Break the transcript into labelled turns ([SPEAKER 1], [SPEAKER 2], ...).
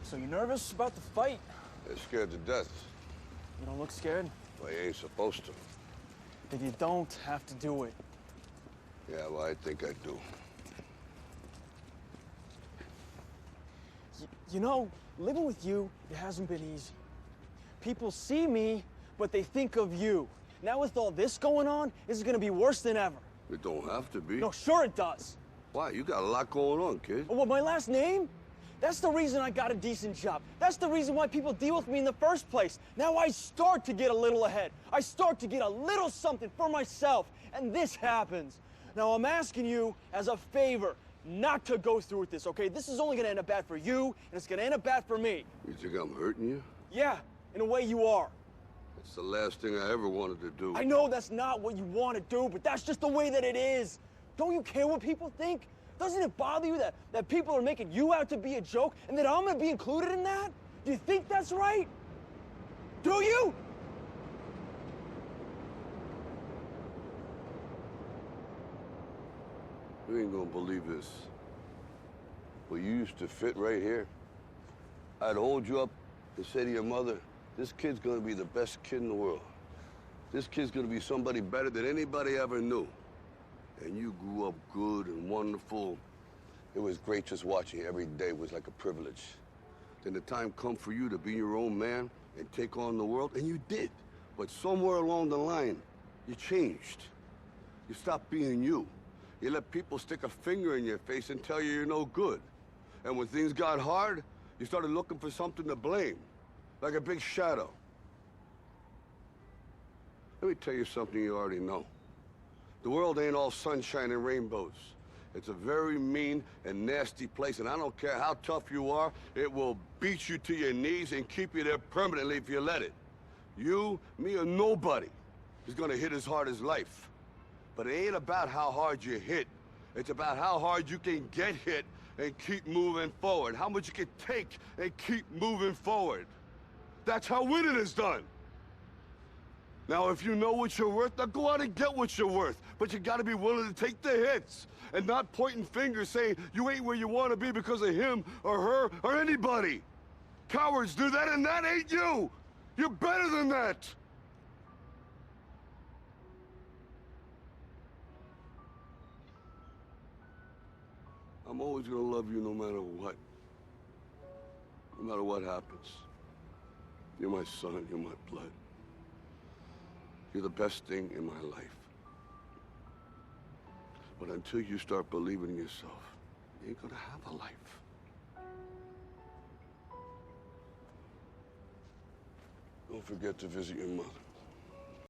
[SPEAKER 1] So you nervous about the fight?
[SPEAKER 2] They're scared to death.
[SPEAKER 1] You don't look scared?
[SPEAKER 2] Well, you ain't supposed to.
[SPEAKER 1] Then you don't have to do it.
[SPEAKER 2] Yeah, well, I think I do.
[SPEAKER 1] You know, living with you, it hasn't been easy. People see me, but they think of you. Now with all this going on, this is gonna be worse than ever.
[SPEAKER 2] It don't have to be.
[SPEAKER 1] No, sure it does.
[SPEAKER 2] Why? You got a lot going on, kid.
[SPEAKER 1] Oh, what, my last name? That's the reason I got a decent job. That's the reason why people deal with me in the first place. Now I start to get a little ahead. I start to get a little something for myself, and this happens. Now I'm asking you as a favor not to go through with this, okay? This is only gonna end up bad for you, and it's gonna end up bad for me.
[SPEAKER 2] You think I'm hurting you?
[SPEAKER 1] Yeah, in a way you are.
[SPEAKER 2] That's the last thing I ever wanted to do.
[SPEAKER 1] I know that's not what you want to do, but that's just the way that it is. Don't you care what people think? Doesn't it bother you that people are making you out to be a joke and that I'm gonna be included in that? Do you think that's right? Do you?
[SPEAKER 2] You ain't gonna believe this. But you used to fit right here. I'd hold you up and say to your mother, this kid's gonna be the best kid in the world. This kid's gonna be somebody better than anybody ever knew. And you grew up good and wonderful. It was great just watching you every day. It was like a privilege. Then the time come for you to be your own man and take on the world, and you did. But somewhere along the line, you changed. You stopped being you. You let people stick a finger in your face and tell you you're no good. And when things got hard, you started looking for something to blame, like a big shadow. Let me tell you something you already know. The world ain't all sunshine and rainbows. It's a very mean and nasty place, and I don't care how tough you are, it will beat you to your knees and keep you there permanently if you let it. You, me, or nobody is gonna hit as hard as life. But it ain't about how hard you hit. It's about how hard you can get hit and keep moving forward. How much you can take and keep moving forward. That's how winning is done. Now, if you know what you're worth, now go out and get what you're worth. But you gotta be willing to take the hits and not pointing fingers saying you ain't where you wanna be because of him or her or anybody. Cowards do that, and that ain't you. You're better than that. I'm always gonna love you no matter what. No matter what happens. You're my son, you're my blood. You're the best thing in my life. But until you start believing in yourself, you ain't gonna have a life. Don't forget to visit your mother.